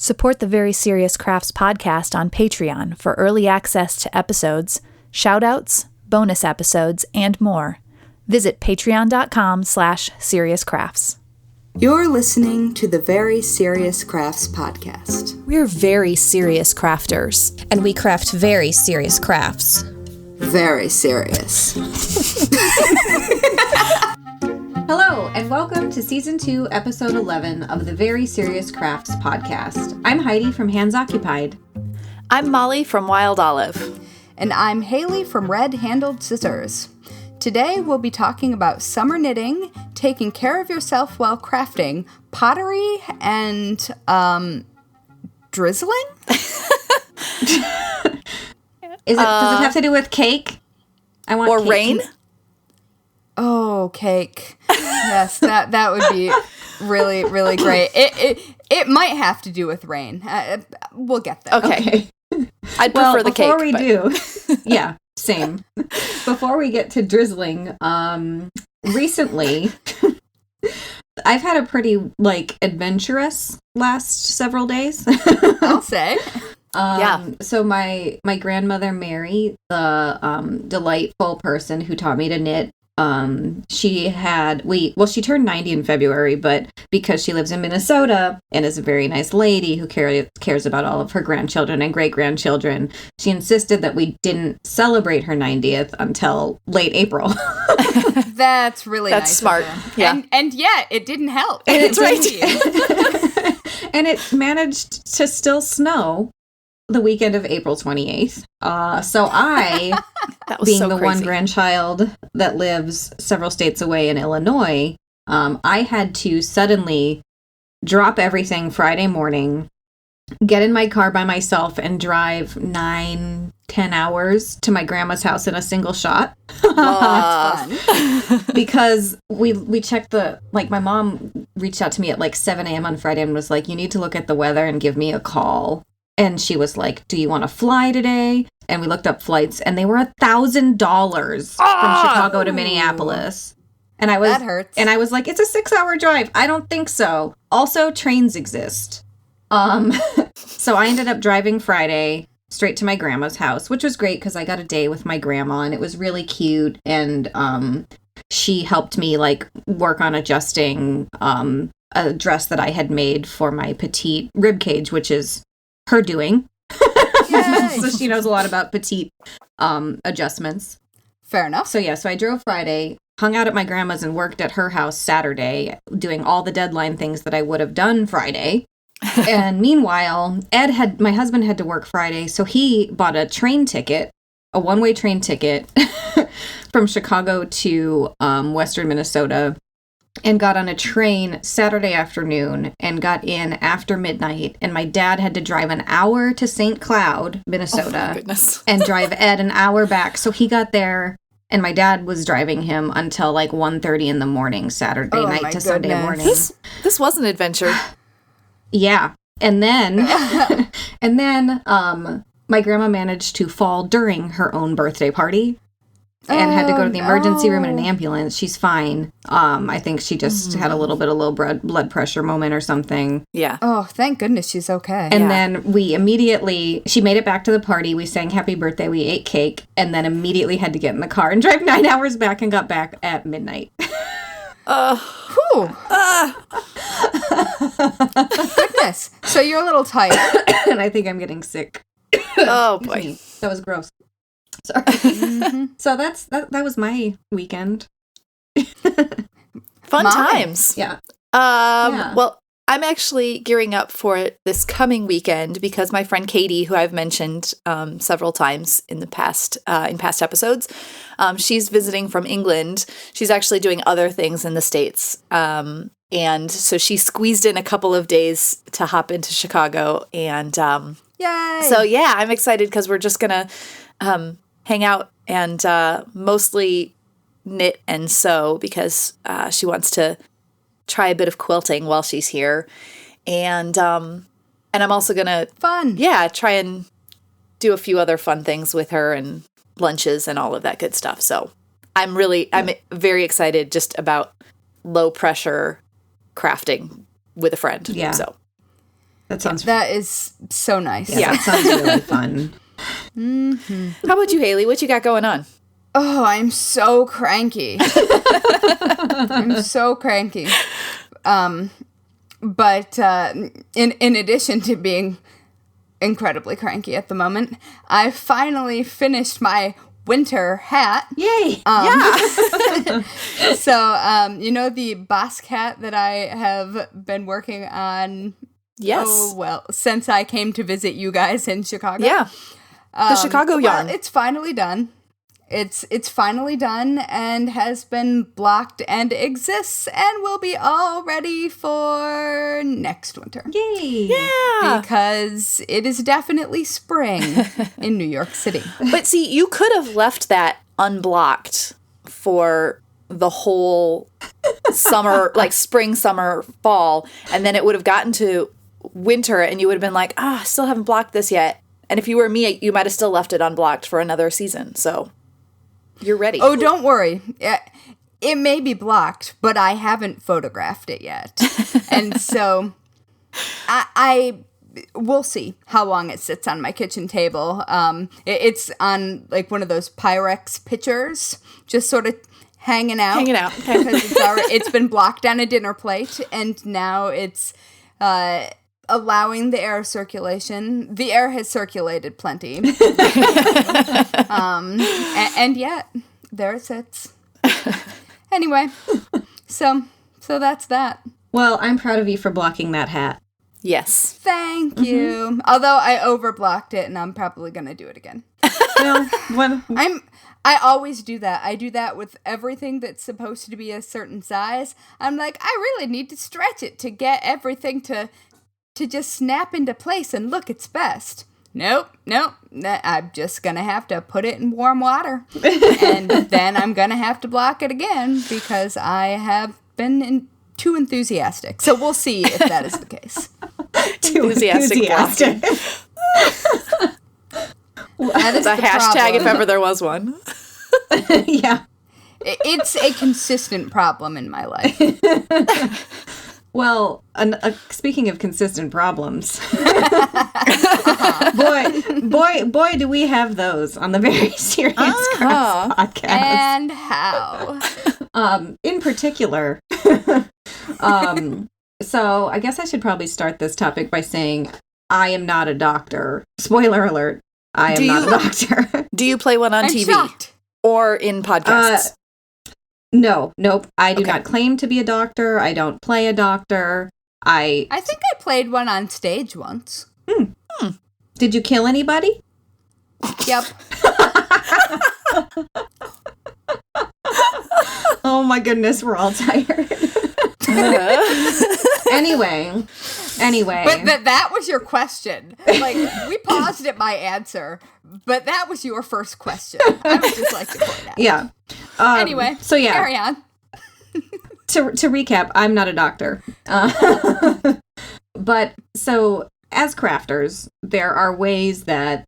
Support the Very Serious Crafts podcast on Patreon for early access to episodes, shoutouts, bonus episodes, and more. Visit patreon.com/seriouscrafts. You're listening to the Very Serious Crafts podcast. We're very serious crafters. And we craft very serious crafts. Very serious. Hello, and welcome to Season 2, Episode 11 of the Very Serious Crafts podcast. I'm Heidi from Hands Occupied. I'm Mollie from Wild Olive. And I'm Haley from Red Handled Scissors. Today we'll be talking about summer knitting, taking care of yourself while crafting, pottery, and, drizzling? Does it have to do with cake? I want or cake. rain? Oh, cake. Yes, that would be really, really great. It might have to do with rain. We'll get there. Okay. I'd prefer the cake. Before we do, yeah, same. Before we get to drizzling, recently, I've had a pretty, adventurous last several days. I'll say. So my grandmother Mary, the delightful person who taught me to knit, she turned 90 in February, but because she lives in Minnesota and is a very nice lady who cares about all of her grandchildren and great-grandchildren, she insisted that we didn't celebrate her 90th until late April. That's really nice. That's smart. Yeah. And yet, it didn't help. That's right. And it managed to still snow the weekend of April 28th. So I, being the one grandchild that lives several states away in Illinois, I had to suddenly drop everything Friday morning, get in my car by myself, and drive 9-10 hours to my grandma's house in a single shot. That's fun. Because we checked my mom reached out to me at 7 a.m. on Friday and was like, you need to look at the weather and give me a call. And she was like, do you want to fly today? And we looked up flights, and they were $1,000 from Chicago to Minneapolis. And that hurts. And I was like, it's a 6-hour drive. I don't think so. Also, trains exist. So I ended up driving Friday straight to my grandma's house, which was great because I got a day with my grandma, and it was really cute. And she helped me work on adjusting a dress that I had made for my petite rib cage, which is her doing. So she knows a lot about petite adjustments. Fair enough. So I drove Friday, hung out at my grandma's, and worked at her house Saturday, doing all the deadline things that I would have done Friday. And meanwhile, my husband had to work Friday, so he bought a one-way train ticket from Chicago to western Minnesota, and got on a train Saturday afternoon and got in after midnight. And my dad had to drive an hour to St. Cloud, Minnesota, and drive Ed an hour back. So he got there, and my dad was driving him until 1:30 in the morning, Saturday night to Sunday morning. This was an adventure. Yeah. And then, my grandma managed to fall during her own birthday party. And had to go to the emergency room in an ambulance. She's fine. I think she just had a little bit of low blood pressure moment or something. Yeah. Oh, thank goodness she's okay. And then she made it back to the party. We sang happy birthday. We ate cake. And then immediately had to get in the car and drive 9 hours back, and got back at midnight. Goodness. So you're a little tired. And I think I'm getting sick. Oh, boy. That was gross. Sorry. Mm-hmm. So that was my weekend. Fun times. Yeah. Well, I'm actually gearing up for this coming weekend because my friend Katie, who I've mentioned several times in the past episodes, she's visiting from England. She's actually doing other things in the States. And so she squeezed in a couple of days to hop into Chicago. And yay! So, yeah, I'm excited because we're just going to hang out and mostly knit and sew because she wants to try a bit of quilting while she's here. And I'm also going to try and do a few other fun things with her and lunches and all of that good stuff. So I'm very excited just about low pressure crafting with a friend. Yeah. So That is so nice. Yeah, that sounds really fun. How about you, Haley? What you got going on? Oh, I'm so cranky. I'm so cranky. But in addition to being incredibly cranky at the moment, I finally finished my winter hat. Yay! So, you know the Basque hat that I have been working on? Yes. Oh, well, since I came to visit you guys in Chicago. Yeah. The Chicago yarn. Well, it's finally done. It's finally done and has been blocked and exists and will be all ready for next winter. Yay! Yeah. Because it is definitely spring in New York City. But see, you could have left that unblocked for the whole summer, like spring, summer, fall, and then it would have gotten to winter and you would have been like, I still haven't blocked this yet. And if you were me, you might have still left it unblocked for another season. So you're ready. Oh, don't worry. It may be blocked, but I haven't photographed it yet. And so I we'll see how long it sits on my kitchen table. It's on like one of those Pyrex pitchers, just sort of hanging out. Okay. Because it's been blocked on a dinner plate, and now it's allowing the air circulation. The air has circulated plenty. And yet, there it sits. Anyway, so that's that. Well, I'm proud of you for blocking that hat. Yes. Thank you. Although I overblocked it, and I'm probably going to do it again. Well, I always do that. I do that with everything that's supposed to be a certain size. I'm like, I really need to stretch it to get everything to just snap into place and look its best. Nope. I'm just going to have to put it in warm water. And then I'm going to have to block it again because I have been too enthusiastic. So we'll see if that is the case. Too enthusiastic. That is a the hashtag problem. if ever there was one. yeah. It's a consistent problem in my life. Well, speaking of consistent problems, boy, do we have those on the Very Serious Crafts podcast. And how? In particular, so I guess I should probably start this topic by saying I am not a doctor. Spoiler alert, I am not a doctor. Do you play one on I'm TV? shocked. Or in podcasts? Nope. I do not claim to be a doctor. I don't play a doctor. I think I played one on stage once. Did you kill anybody? Yep. Oh my goodness, we're all tired. Anyway. But that was your question. Like, we paused at my answer, but that was your first question. I would just like to point out. Yeah. Anyway, so yeah. Carry on. To recap, I'm not a doctor. But so as crafters, there are ways that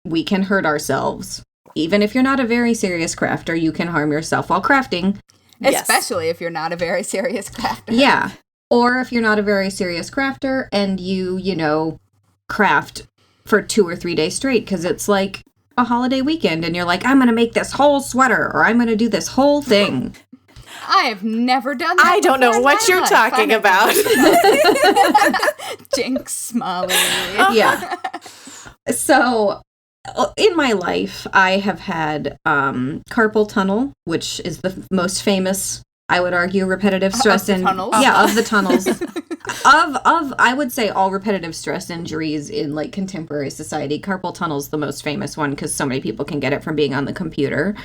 we can hurt ourselves. Even if you're not a very serious crafter, you can harm yourself while crafting. Especially if you're not a very serious crafter. Yeah. Or if you're not a very serious crafter and you craft for 2 or 3 days straight because it's like a holiday weekend and you're like, I'm going to make this whole sweater or I'm going to do this whole thing. I have never done that. I don't know what you're talking about. Jinx, Mollie. Yeah. So in my life, I have had carpal tunnel, which is the most famous, I would argue, repetitive stress of the tunnels? Yeah, of the tunnels. of I would say all repetitive stress injuries in like contemporary society. Carpal tunnel's the most famous one because so many people can get it from being on the computer.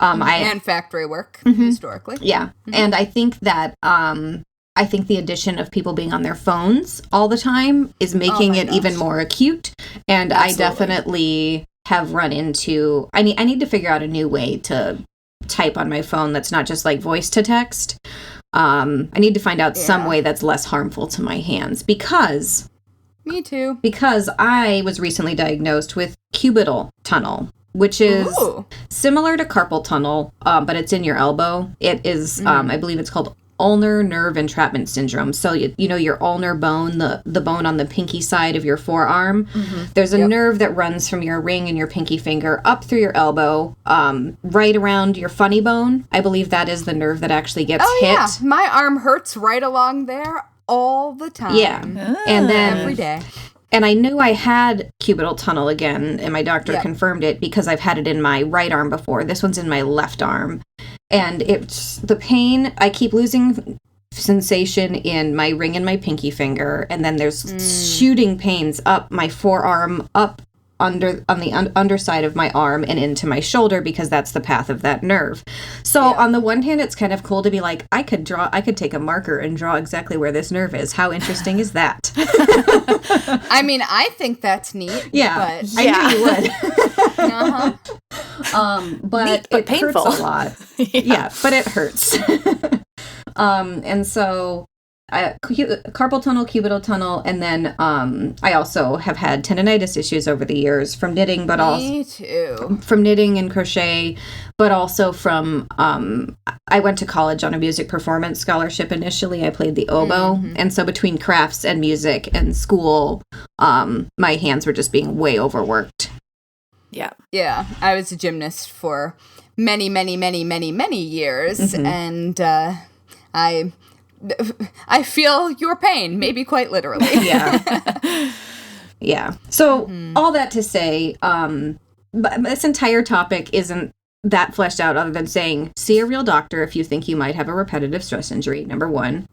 And factory work historically. Yeah, and I think that I think the addition of people being on their phones all the time is making it even more acute. And Absolutely. I definitely have run into. I need to figure out a new way to type on my phone that's not just like voice to text. I need to find out some way that's less harmful to my hands because Me too. Because I was recently diagnosed with cubital tunnel, which is similar to carpal tunnel, but it's in your elbow. It is, I believe it's called ulnar nerve entrapment syndrome. So, you know, your ulnar bone, the bone on the pinky side of your forearm, there's a nerve that runs from your ring and your pinky finger up through your elbow, right around your funny bone. I believe that is the nerve that actually gets hit. Yeah. My arm hurts right along there all the time. Yeah. And then every day. And I knew I had cubital tunnel again, and my doctor confirmed it because I've had it in my right arm before. This one's in my left arm. And it's the pain, I keep losing sensation in my ring and my pinky finger, and then there's shooting pains up my forearm, up on the underside of my arm and into my shoulder, because that's the path of that nerve. So on the one hand, it's kind of cool to be like, I could take a marker and draw exactly where this nerve is. How interesting is that? I mean, I think that's neat. Yeah, but I knew you would. But neat, but it painful. hurts a lot. Yeah, but it hurts. And so carpal tunnel, cubital tunnel, and then I also have had tendonitis issues over the years from knitting, but also me too. From knitting and crochet, but also from I went to college on a music performance scholarship initially. I played the oboe, and so between crafts and music and school, my hands were just being way overworked. Yeah, I was a gymnast for many years, and I feel your pain, maybe quite literally. Yeah. So all that to say, but this entire topic isn't that fleshed out, other than saying, see a real doctor if you think you might have a repetitive stress injury, number one.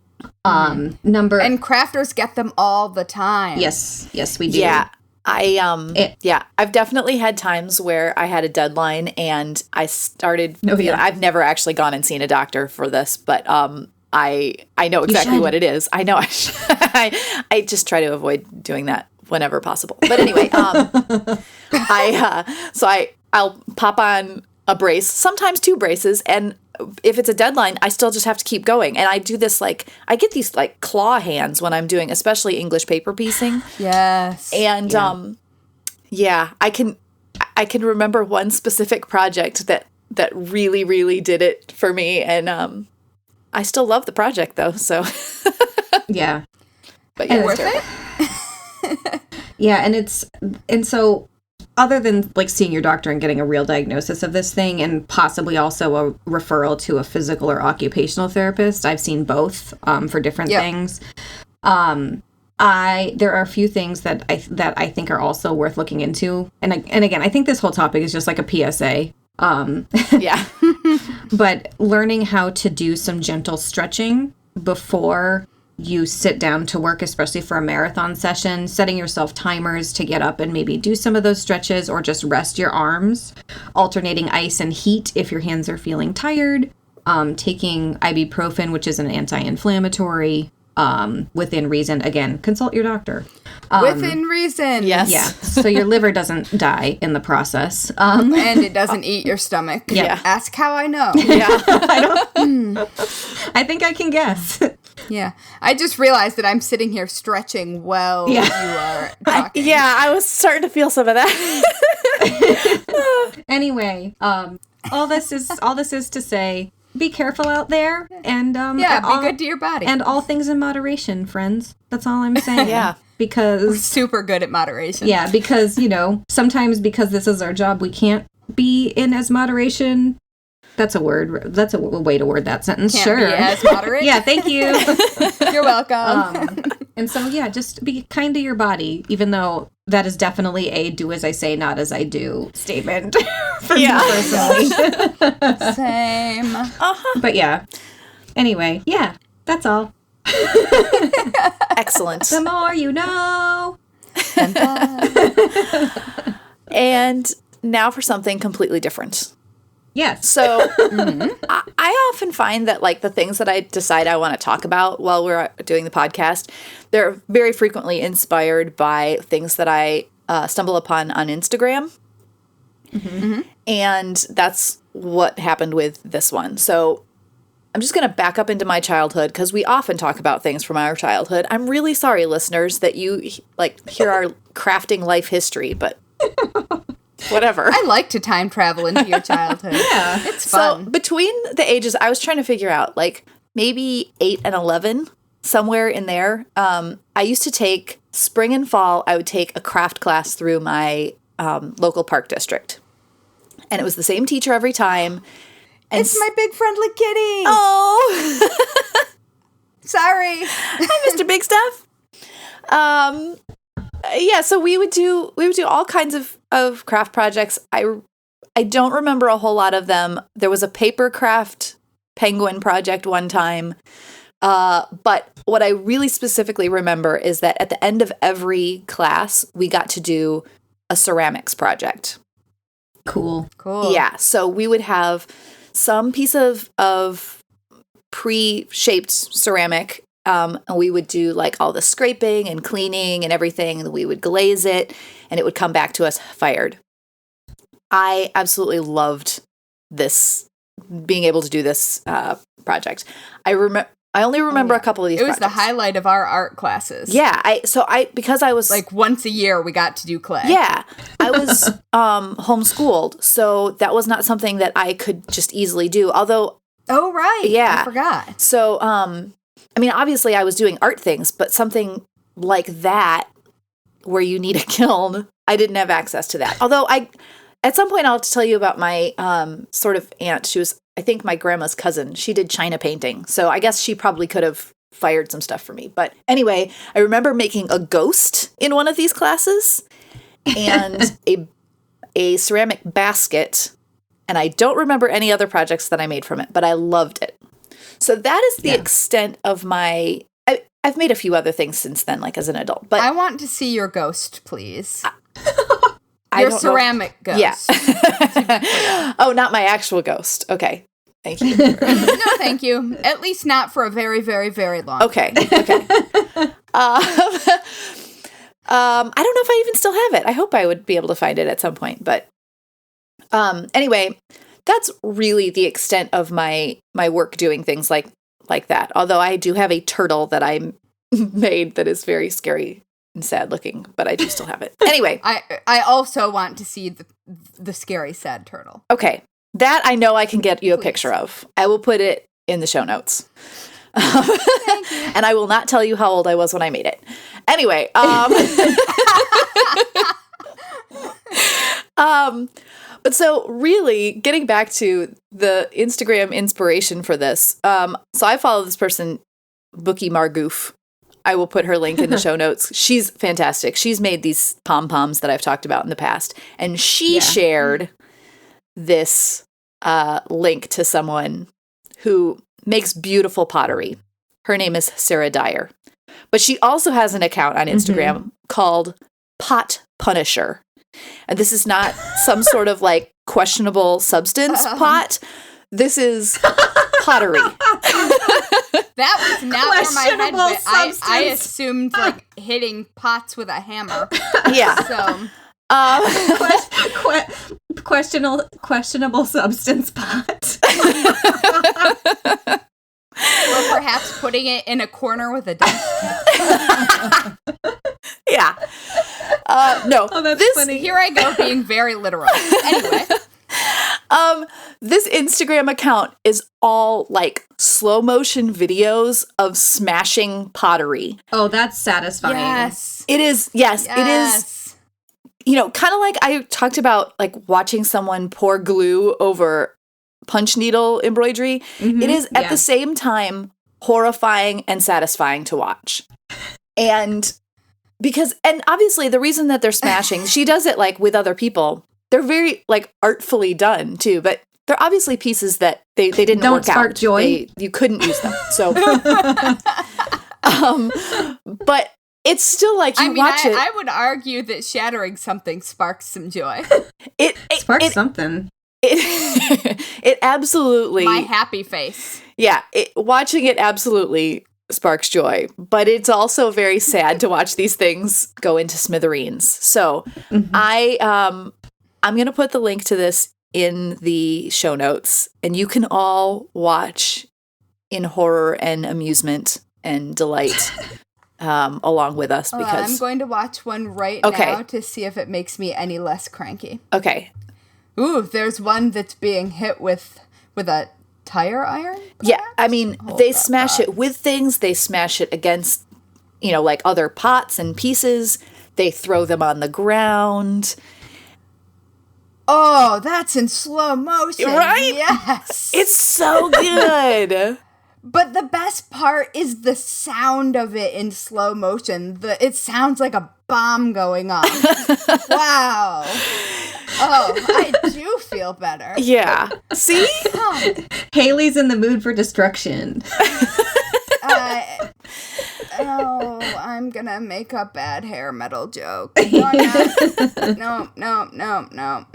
And crafters get them all the time. Yes, we do. Yeah. I've definitely had times where I had a deadline and I started, I've never actually gone and seen a doctor for this, but I know exactly what it is. I know I just try to avoid doing that whenever possible. But anyway, I'll pop on a brace, sometimes 2 braces, and if it's a deadline, I still just have to keep going. And I do this I get these claw hands when I'm doing, especially English paper piecing. Yes. And I can remember one specific project that really, really did it for me, and I still love the project though, so yeah. But yeah, worth it. Yeah, and so other than seeing your doctor and getting a real diagnosis of this thing, and possibly also a referral to a physical or occupational therapist, I've seen both for different things. There are a few things that I think are also worth looking into, and again, I think this whole topic is just like a PSA. But learning how to do some gentle stretching before you sit down to work, especially for a marathon session, setting yourself timers to get up and maybe do some of those stretches, or just rest your arms, alternating ice and heat if your hands are feeling tired, taking ibuprofen, which is an anti-inflammatory, within reason. Again, consult your doctor. Within reason. Yes. Yeah. So your liver doesn't die in the process. And it doesn't eat your stomach. Yeah. Ask how I know. Yeah. I think I can guess. Yeah. I just realized that I'm sitting here stretching while you are talking. I was starting to feel some of that. Anyway, all this is to say, be careful out there, and be good to your body. And all things in moderation, friends. That's all I'm saying. Yeah. Because we're super good at moderation. Yeah, because, sometimes because this is our job, we can't be in as moderation. That's a word. That's a way to word that sentence. Can't sure. be as moderate. Yeah, thank you. You're welcome. And so, just be kind to your body, even though that is definitely a do as I say, not as I do statement for me personally. Same. But anyway, that's all. Excellent. The more you know. And now for something completely different. Yes. So I often find that the things that I decide I want to talk about while we're doing the podcast, they're very frequently inspired by things that I stumble upon on Instagram. Mm-hmm. And that's what happened with this one. So I'm just going to back up into my childhood, because we often talk about things from our childhood. I'm really sorry, listeners, that you hear our crafting life history, but whatever. I like to time travel into your childhood. Yeah. It's fun. So between the ages, I was trying to figure out, maybe 8 and 11, somewhere in there. I used to take spring and fall. I would take a craft class through my local park district, and it was the same teacher every time. And it's my big friendly kitty. Oh, sorry. Hi, Mr. Big Stuff. Yeah, so we would do all kinds of craft projects. I don't remember a whole lot of them. There was a paper craft penguin project one time. But what I really specifically remember is that at the end of every class, we got to do a ceramics project. Cool. Yeah, so we would have some piece of pre-shaped ceramic, and we would do like all the scraping and cleaning and everything, and we would glaze it, and it would come back to us fired. I absolutely loved this, being able to do this project. I only remember a couple of these projects. It was the highlight of our art classes. Yeah, because I was like once a year we got to do clay. Yeah, I was homeschooled, so that was not something that I could just easily do. Although, oh right, yeah, I forgot. So, I mean, obviously, I was doing art things, but something like that, where you need a kiln, I didn't have access to that. Although at some point, I'll have to tell you about my sort of aunt. She was, I think, my grandma's cousin. She did china painting, so I guess she probably could have fired some stuff for me. But anyway, I remember making a ghost in one of these classes and a ceramic basket, and I don't remember any other projects that I made from it, but I loved it. So that is the extent of my... I've made a few other things since then, like as an adult. But I want to see your ghost, please. Your ceramic ghost. Yeah. Oh, not my actual ghost. Okay. Thank you. No, thank you. At least not for a very, very, very long time. Okay. I don't know if I even still have it. I hope I would be able to find it at some point. But anyway, that's really the extent of my work doing things like that. Although I do have a turtle that I made that is very scary and sad looking, but I do still have it. Anyway. I also want to see the scary, sad turtle. Okay. That I know I can get you a picture of. I will put it in the show notes. Thank you. And I will not tell you how old I was when I made it. Anyway. But so really getting back to the Instagram inspiration for this. So I follow this person, Bookie Margoof. I will put her link in the show notes. She's fantastic. She's made these pom-poms that I've talked about in the past. And she shared this link to someone who makes beautiful pottery. Her name is Sarah Dyer. But she also has an account on Instagram called Pot Punisher. And this is not some sort of like questionable substance pot. This is pottery. That was not where my head went. I assumed like hitting pots with a hammer. Yeah. So questionable substance pot. Or perhaps putting it in a corner with a dumpster. Yeah. No. Oh, that's funny. Here I go being very literal. Anyway. This Instagram account is all like slow motion videos of smashing pottery. Oh, that's satisfying. Yes. It is. Yes, it is. You know, kind of like I talked about, like watching someone pour glue over punch needle embroidery. Mm-hmm. It is at the same time horrifying and satisfying to watch. And obviously the reason that they're smashing, she does it like with other people. They're very like artfully done too, but they're obviously pieces that they didn't don't work spark out. Joy. You couldn't use them. So, but it's still like you watch it. I would argue that shattering something sparks some joy. It sparks something. It absolutely. My happy face. Yeah, watching it absolutely sparks joy, but it's also very sad to watch these things go into smithereens. So I'm going to put the link to this in the show notes, and you can all watch in horror and amusement and delight along with us. Because I'm going to watch one right now to see if it makes me any less cranky. Okay. Ooh, there's one that's being hit with a tire iron? Yeah, I mean, they up, smash it with things. They smash it against, like other pots and pieces. They throw them on the ground. Oh, that's in slow motion. Right? Yes. It's so good. But the best part is the sound of it in slow motion. It sounds like a bomb going off. Wow. Oh, I do feel better. Yeah. See? Haley's in the mood for destruction. I'm gonna make a bad hair metal joke. No, I'm not. No.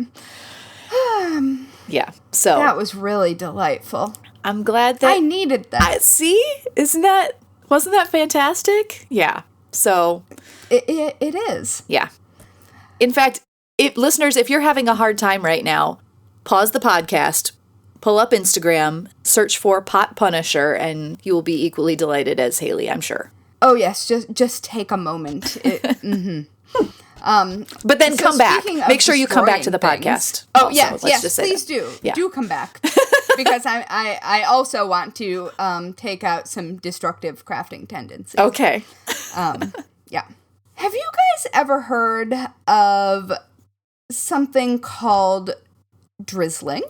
Yeah. So That was really delightful. I'm glad that I needed that. see? Wasn't that fantastic? Yeah. So It is. yeah. In fact, listeners, if you're having a hard time right now, pause the podcast, pull up Instagram, search for Pot Punisher, and you will be equally delighted as Haley, I'm sure. Oh yes, just take a moment. But then So come back. speaking of Make sure you come back to the destroying podcast. things- Oh also. yes, Let's just say please that. do. Yeah. Do come back because I also want to take out some destructive crafting tendencies. Okay. Yeah. Have you guys ever heard of something called drizzling?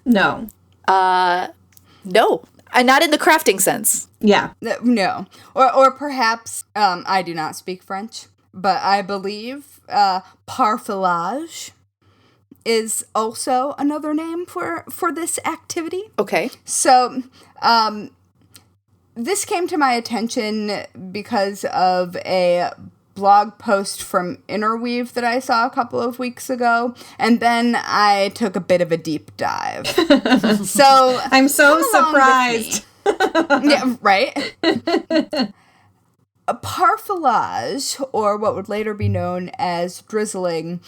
No. No. Not in the crafting sense. Yeah. No. Or perhaps, I do not speak French, but I believe parfilage is also another name for this activity. Okay. So, this came to my attention because of a blog post from Interweave that I saw a couple of weeks ago, and then I took a bit of a deep dive. So I'm so come along with surprised. me. Yeah, right? A parfilage, or what would later be known as drizzling,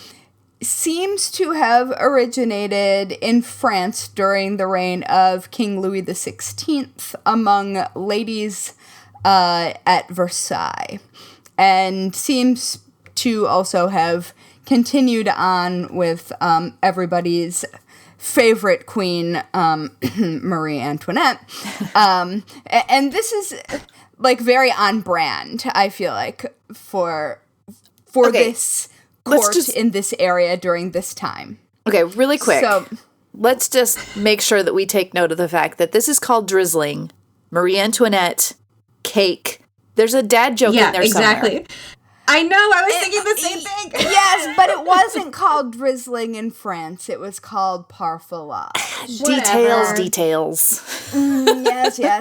seems to have originated in France during the reign of King Louis XVI among ladies at Versailles, and seems to also have continued on with everybody's favorite queen, Marie Antoinette. And this is like very on brand, I feel like, for Okay. this Let's court just- in this area during this time. Okay, really quick. So, Let's just make sure that we take note of the fact that this is called drizzling, Marie Antoinette, cake. There's a dad joke in there exactly. somewhere. I know. I was thinking the same thing. yes, but it wasn't called drizzling in France. It was called parfilage. Details, Whatever. details.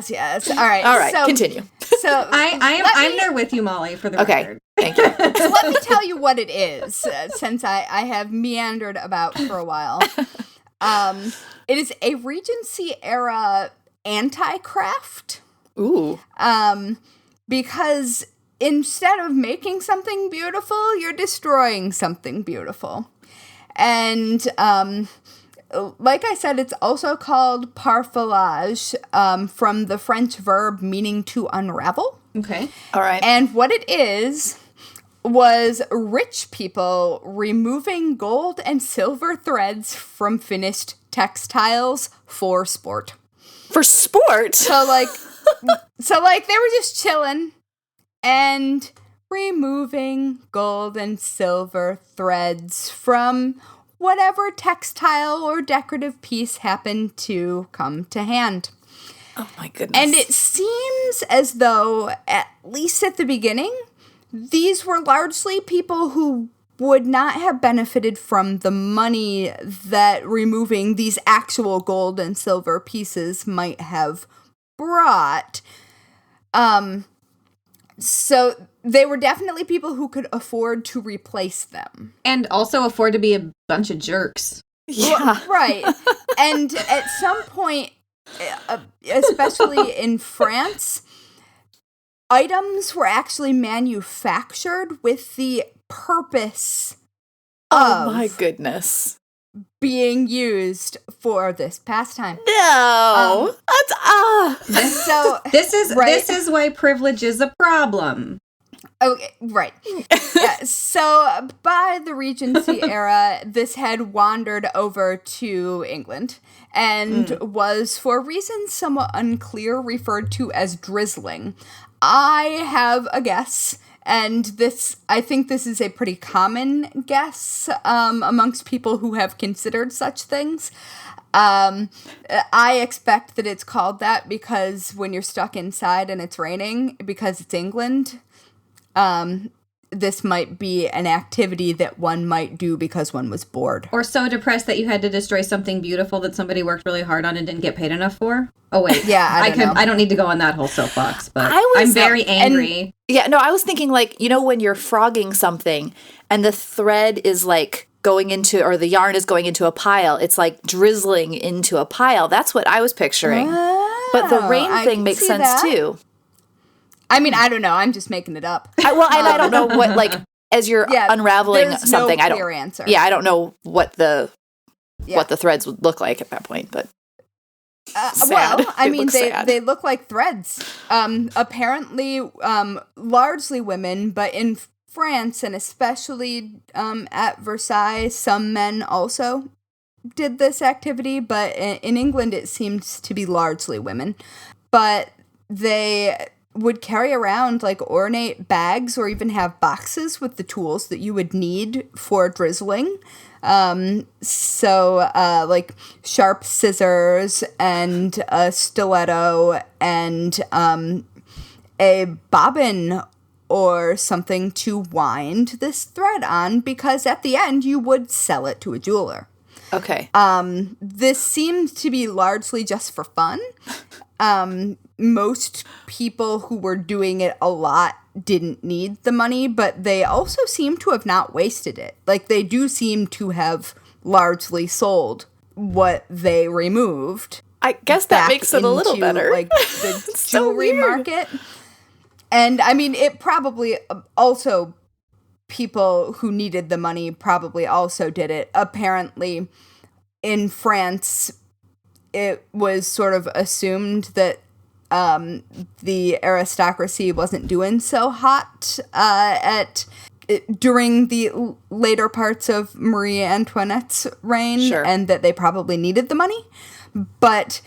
Yes. All right. All right, so, continue. So I'm there with you, Molly, for the Okay, record. thank you. So let me tell you what it is, since I have meandered about for a while. It is a Regency era anti-craft. Ooh. Because instead of making something beautiful, you're destroying something beautiful. And like I said, it's also called parfilage, from the French verb meaning to unravel. Okay. All right. And what it was rich people removing gold and silver threads from finished textiles for sport. For sport? So like they were just chilling and removing gold and silver threads from whatever textile or decorative piece happened to come to hand. Oh my goodness. And it seems as though, at least at the beginning, these were largely people who would not have benefited from the money that removing these actual gold and silver pieces might have brought. So they were definitely people who could afford to replace them. And also afford to be a bunch of jerks. Yeah. Right. And at some point, especially in France, items were actually manufactured with the purpose Oh my of goodness. being used for this pastime. No. That's So This Right. is why privilege is a problem. Okay, right. Yeah, so by the Regency era, this had wandered over to England and was, for reasons somewhat unclear, referred to as drizzling. I have a guess, and I think this is a pretty common guess amongst people who have considered such things. I expect that it's called that because when you're stuck inside and it's raining, because it's England, this might be an activity that one might do because one was bored. Or so depressed that you had to destroy something beautiful that somebody worked really hard on and didn't get paid enough for. Oh, wait. Yeah, I don't need to go on that whole soapbox, but I'm very angry. I was thinking, like, when you're frogging something and the thread is, like, going into, or the yarn is going into a pile, it's, like, drizzling into a pile. That's what I was picturing. But the rain thing makes sense, too. I mean, I don't know. I'm just making it up. I don't know what, like, as you're unraveling something, no clear answer. Yeah, I don't know what the threads would look like at that point, but they look like threads. Apparently, largely women, but in France and especially at Versailles, some men also did this activity, but in England it seems to be largely women. But they would carry around like ornate bags or even have boxes with the tools that you would need for drizzling. Like sharp scissors and a stiletto and a bobbin or something to wind this thread on, because at the end you would sell it to a jeweler. Okay. This seems to be largely just for fun. Most people who were doing it a lot didn't need the money, but they also seem to have not wasted it. Like, they do seem to have largely sold what they removed. I guess that makes it a little better. Like, the jewelry market. And, I mean, it probably also, people who needed the money probably also did it. Apparently, in France, it was sort of assumed that the aristocracy wasn't doing so hot during the later parts of Marie Antoinette's reign, sure, and that they probably needed the money. But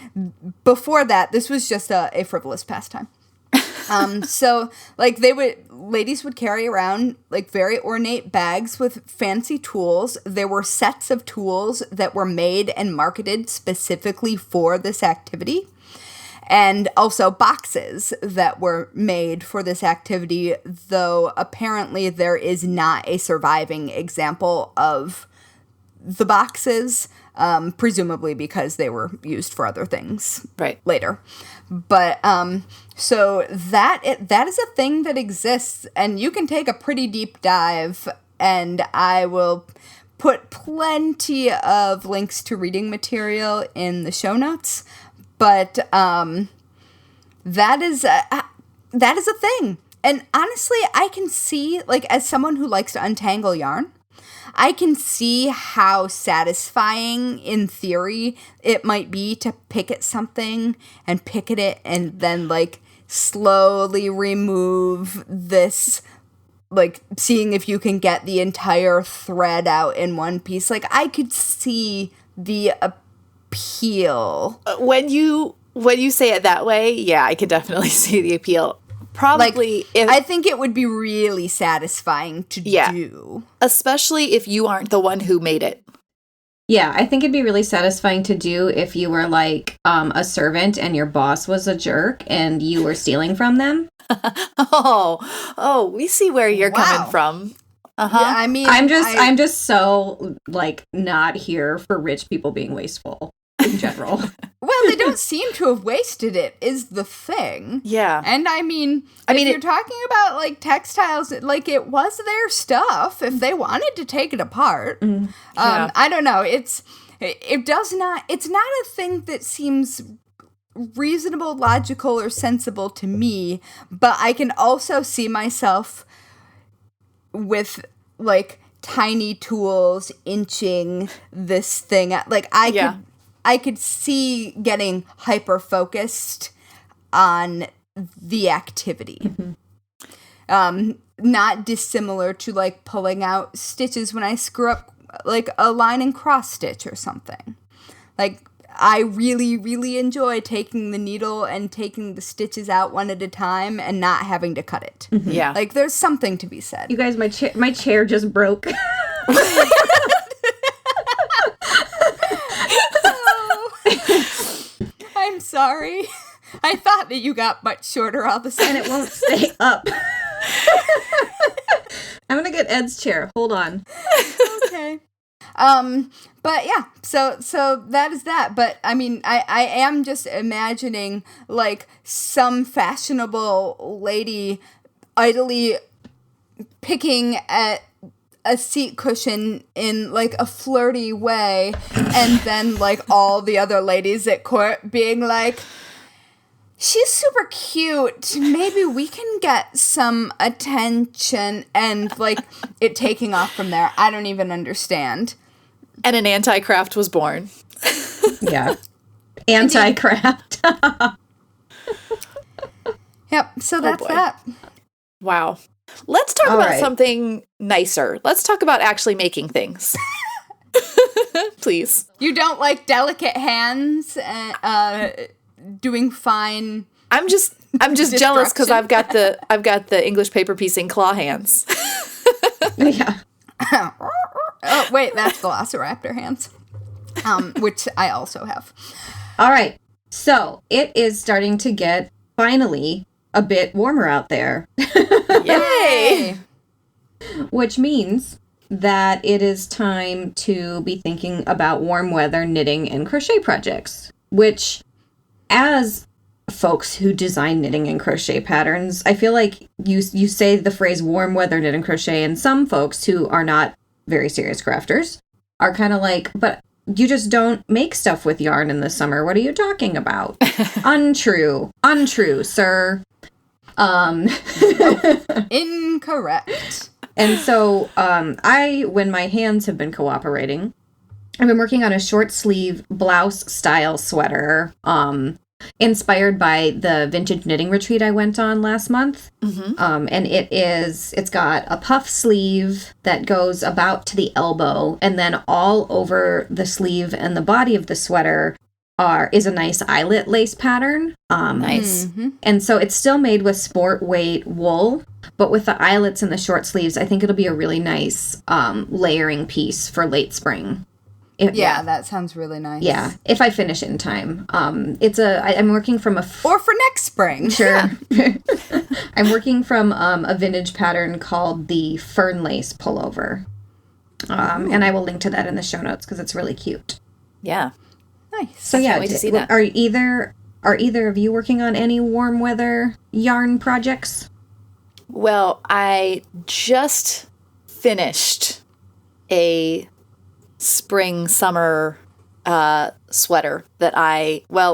before that, this was just a frivolous pastime. So, like, ladies would carry around, like, very ornate bags with fancy tools. There were sets of tools that were made and marketed specifically for this activity. And also boxes that were made for this activity, though apparently there is not a surviving example of the boxes, presumably because they were used for other things later. But so that is a thing that exists, and you can take a pretty deep dive, and I will put plenty of links to reading material in the show notes. But that is a thing. And honestly, I can see, like, as someone who likes to untangle yarn, I can see how satisfying, in theory, it might be to pick at something and pick at it and then, like, slowly remove this, like, seeing if you can get the entire thread out in one piece. Like, I could see the appeal. When you say it that way, yeah, I could definitely see the appeal. Probably, like, I think it would be really satisfying to do. Especially if you aren't the one who made it. Yeah, I think it'd be really satisfying to do if you were, like, a servant and your boss was a jerk and you were stealing from them. Oh, we see where you're coming from. Uh-huh. Yeah, I mean, I'm just so, like, not here for rich people being wasteful in general. Well, they don't seem to have wasted it, is the thing. Yeah. And I mean, you're talking about, like, textiles, like, it was their stuff if they wanted to take it apart. I don't know. It's not a thing that seems reasonable, logical, or sensible to me, but I can also see myself with, like, tiny tools inching this thing. Like, I could see getting hyper-focused on the activity. not dissimilar to like pulling out stitches when I screw up like a line and cross stitch or something. Like, I really, really enjoy taking the needle and taking the stitches out one at a time and not having to cut it. Mm-hmm. Yeah. Like, there's something to be said. You guys, my chair just broke. I'm sorry. I thought that you got much shorter all of a sudden. And it won't stay up. I'm going to get Ed's chair. Hold on. Okay. But yeah, so that is that. But I mean, I am just imagining like some fashionable lady idly picking at a seat cushion in like a flirty way, and then like all the other ladies at court being like, she's super cute, maybe we can get some attention, and like it taking off from there. I don't even understand. And an anti-craft was born. Yeah. Anti-craft. Yep, so that's that. Wow. Let's talk about something nicer. Let's talk about actually making things. Please. You don't like delicate hands doing fine. I'm just jealous because I've got the English paper piecing claw hands. Yeah. Oh, wait, that's Velociraptor hands, which I also have. All right. So it is starting to get, finally, a bit warmer out there. Yay! Which means that it is time to be thinking about warm weather knitting and crochet projects, which, as folks who design knitting and crochet patterns, I feel like you say the phrase warm weather knit and crochet, and some folks who are not very serious crafters are kind of like, but you just don't make stuff with yarn in the summer. What are you talking about? Untrue, sir. Incorrect. And so when my hands have been cooperating, I've been working on a short sleeve blouse style sweater, inspired by the vintage knitting retreat I went on last month. Mm-hmm. And it's got a puff sleeve that goes about to the elbow, and then all over the sleeve and the body of the sweater is a nice eyelet lace pattern. Nice. Mm-hmm. And so it's still made with sport weight wool, but with the eyelets and the short sleeves, I think it'll be a really nice layering piece for late spring. Yeah, that sounds really nice. Yeah, if I finish it in time. I'm working from or for next spring. Sure. I'm working from a vintage pattern called the Fern Lace Pullover. And I will link to that in the show notes because it's really cute. Yeah. Nice. So yeah, wait to see that. Are either of you working on any warm weather yarn projects? Well, I just finished a spring summer sweater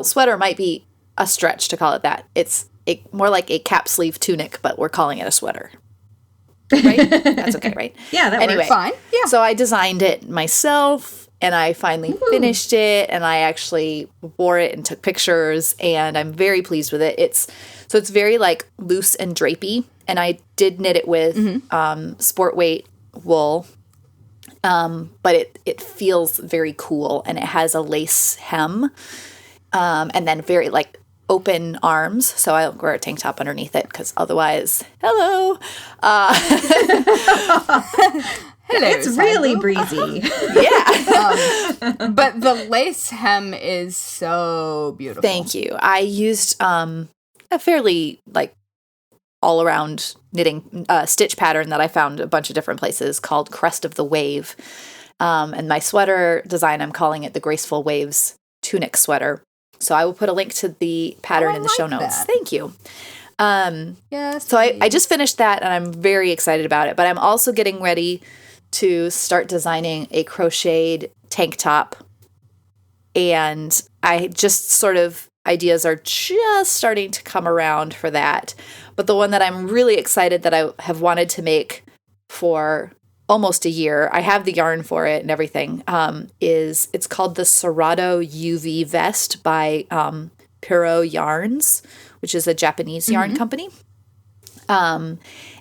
sweater might be a stretch to call it that. It's more like a cap sleeve tunic, but we're calling it a sweater. Right? That's okay, right? Yeah, that works fine. Yeah. So I designed it myself, and I finally finished it, and I actually wore it and took pictures, and I'm very pleased with it. It's very like loose and drapey, and I did knit it with sport weight wool. But it feels very cool, and it has a lace hem, and then very like open arms. So I wear a tank top underneath it because otherwise, hello. Hello. It's really breezy. Yeah. But the lace hem is so beautiful. Thank you. I used a fairly like all around knitting stitch pattern that I found a bunch of different places called Crest of the Wave. And my sweater design, I'm calling it the Graceful Waves Tunic Sweater. So I will put a link to the pattern in the show notes. That. Thank you. Yes. So I just finished that, and I'm very excited about it. But I'm also getting ready to start designing a crocheted tank top. And I just sort of, ideas are just starting to come around for that. But the one that I'm really excited that I have wanted to make for almost a year, I have the yarn for it and everything, it's called the Serato UV Vest by Puro Yarns, which is a Japanese yarn company. And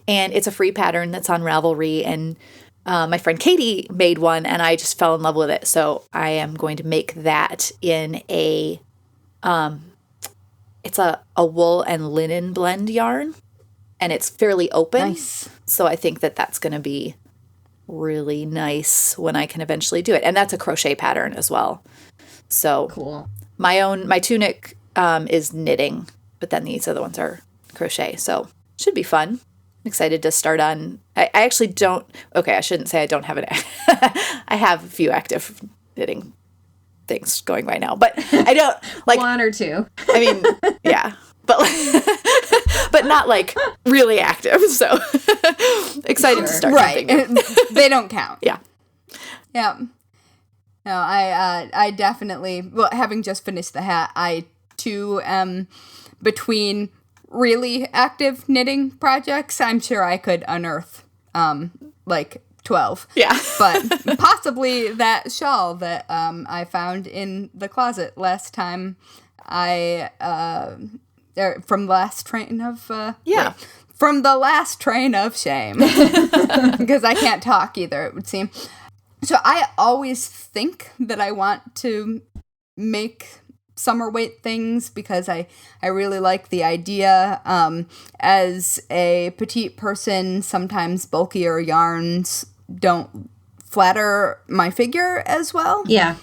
it's a free pattern that's on Ravelry. And my friend Katie made one, and I just fell in love with it. So I am going to make that in it's a wool and linen blend yarn, and it's fairly open. Nice. So I think that that's going to be really nice when I can eventually do it. And that's a crochet pattern as well. So Cool. my tunic is knitting, but then these other ones are crochet. So should be fun. I'm excited to start on. I actually don't. Okay, I shouldn't say I don't have an. I have a few active knitting things going right now, but I don't like one or two. I mean, yeah, but but not like really active. So excited to start Right. something. They don't count. Yeah. Yeah. No, I definitely, well, having just finished the hat, I too am between really active knitting projects. I'm sure I could unearth like 12. Yeah. But possibly that shawl that I found in the closet last time from the last train of from the last train of shame, because I can't talk either, it would seem. So I always think that I want to make summer weight things because I really like the idea. As a petite person, sometimes bulkier yarns don't flatter my figure as well. Yeah.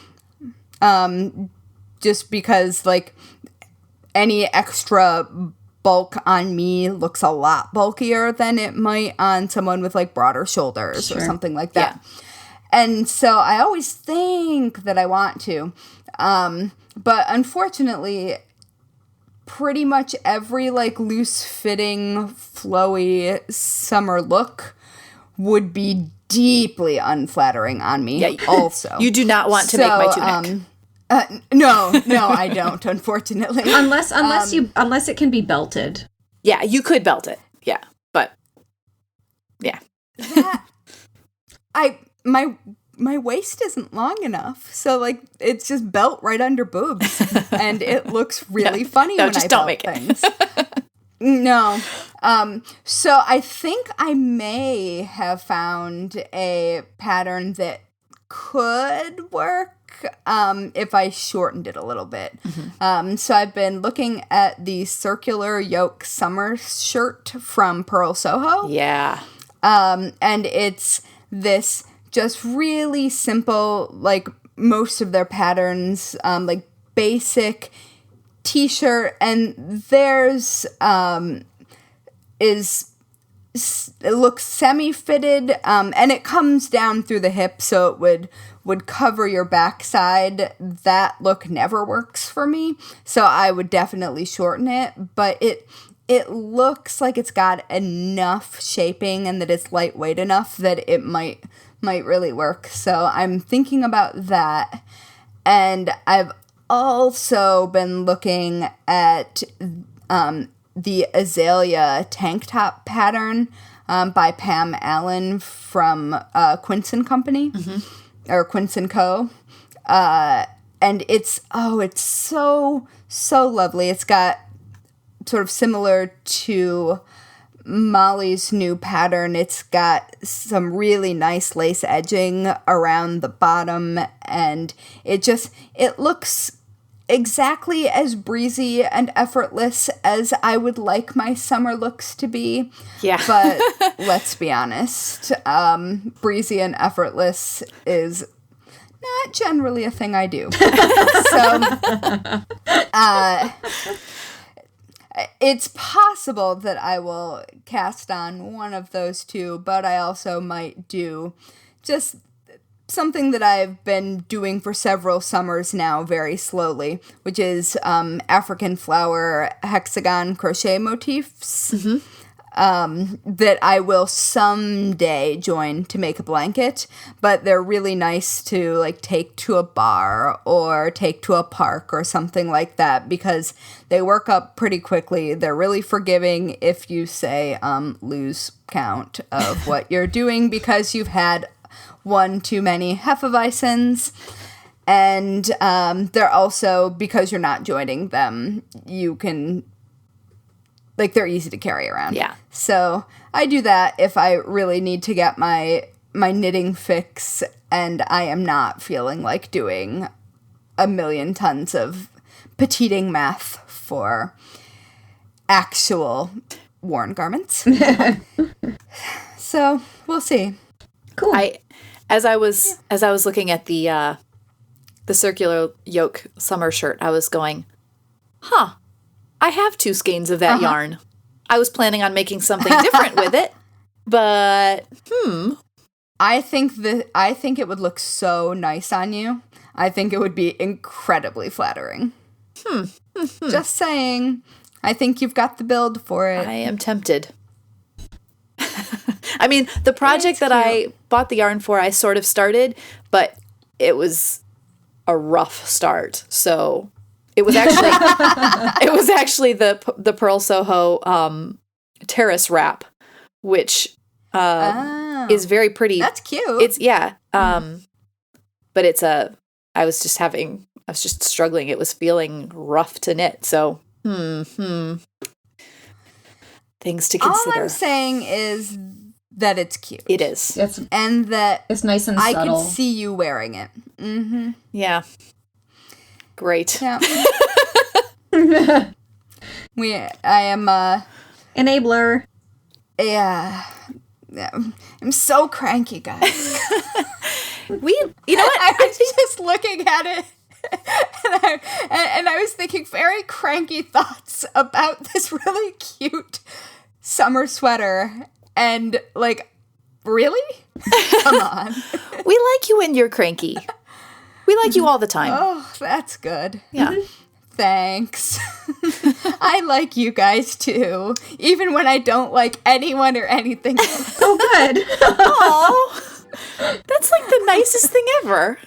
Just because like any extra bulk on me looks a lot bulkier than it might on someone with like broader shoulders or something like that. Yeah. And so I always think that I want to. But unfortunately, pretty much every like loose fitting, flowy summer look would be deeply unflattering on me. Yeah, also. You do not want to make my tunic. No, I don't, unfortunately. Unless it can be belted. Yeah, you could belt it. Yeah, but yeah. My waist isn't long enough, so like it's just belt right under boobs, and it looks really funny when I belt things. No. So I think I may have found a pattern that could work if I shortened it a little bit. Mm-hmm. So I've been looking at the circular yoke summer shirt from Pearl Soho. Yeah. And it's this just really simple, like most of their patterns, like basic t-shirt, and theirs it looks semi-fitted, and it comes down through the hip, so it would cover your backside. That look never works for me, so I would definitely shorten it, but it looks like it's got enough shaping and that it's lightweight enough that it might really work. So I'm thinking about that. And I've also been looking at the Azalea tank top pattern by Pam Allen from Quince & Company, or Quince & Co. And it's so lovely. It's got sort of similar to Mollie's new pattern. It's got some really nice lace edging around the bottom, and it looks exactly as breezy and effortless as I would like my summer looks to be. Yeah. But let's be honest, breezy and effortless is not generally a thing I do. So, it's possible that I will cast on one of those two, but I also might do just something that I've been doing for several summers now very slowly, which is African flower hexagon crochet motifs. Mm-hmm. That I will someday join to make a blanket, but they're really nice to like take to a bar or take to a park or something like that because they work up pretty quickly. They're really forgiving if you say lose count of what you're doing because you've had one too many Hefeweizens. And they're also, because you're not joining them, you can like they're easy to carry around. Yeah. So I do that if I really need to get my knitting fix and I am not feeling like doing a million tons of petiting math for actual worn garments. So we'll see. Cool. As I was looking at the circular yoke summer shirt, I was going, I have 2 skeins of that yarn. I was planning on making something different with it, but I think it would look so nice on you. I think it would be incredibly flattering. Just saying. I think you've got the build for it. I am tempted. I mean, the project that I bought the yarn for, I sort of started, but it was a rough start. So it was actually the Pearl Soho terrace wrap, which is very pretty. That's cute. It's but I was just struggling. It was feeling rough to knit. So things to consider. All I'm saying is that it's cute. It is. And that it's nice and I subtle. can see you wearing it. Mm-hmm. Yeah. Great. Yeah. I am enabler. Yeah. I'm so cranky, guys. You know what? I was just looking at it. And I was thinking very cranky thoughts about this really cute summer sweater. And, like, really? Come on. We like you when you're cranky. We like you all the time. Oh, that's good. Yeah. Thanks. I like you guys, too. Even when I don't like anyone or anything else. Oh, good. Aw. That's, like, the nicest thing ever.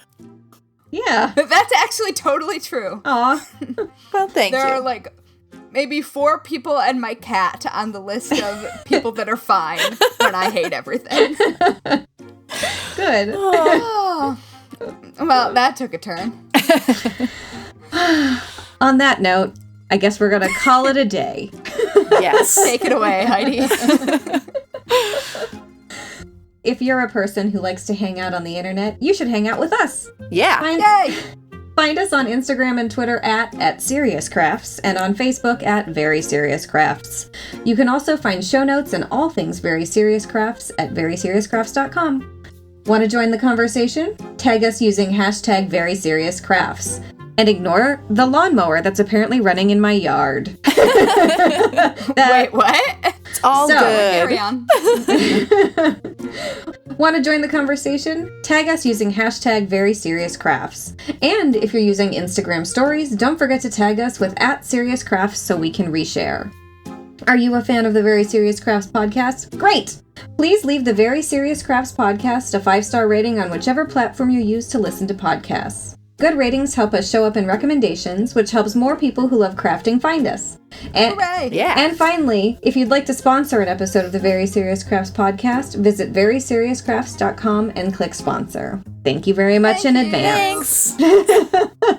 Yeah. That's actually totally true. Aw. Well, thank you. There are, like, maybe 4 people and my cat on the list of people that are fine when I hate everything. Good. Oh. Well, that took a turn. On that note, I guess we're going to call it a day. Yes. Take it away, Heidi. If you're a person who likes to hang out on the internet, you should hang out with us. Yeah. Yay! Find us on Instagram and Twitter at Serious Crafts and on Facebook at Very Serious Crafts. You can also find show notes and all things Very Serious Crafts at veryseriouscrafts.com. Want to join the conversation? Tag us using hashtag Very Serious Crafts. And ignore the lawnmower that's apparently running in my yard. Wait, what? It's all So, good. Carry on. Want to join the conversation? Tag us using hashtag Very Serious Crafts. And if you're using Instagram stories, don't forget to tag us with @SeriousCrafts so we can reshare. Are you a fan of the Very Serious Crafts podcast? Great! Please leave the Very Serious Crafts podcast a 5-star rating on whichever platform you use to listen to podcasts. Good ratings help us show up in recommendations, which helps more people who love crafting find us. Hooray! Yeah. And finally, if you'd like to sponsor an episode of the Very Serious Crafts podcast, visit veryseriouscrafts.com and click sponsor. Thank you very much in advance. Thanks.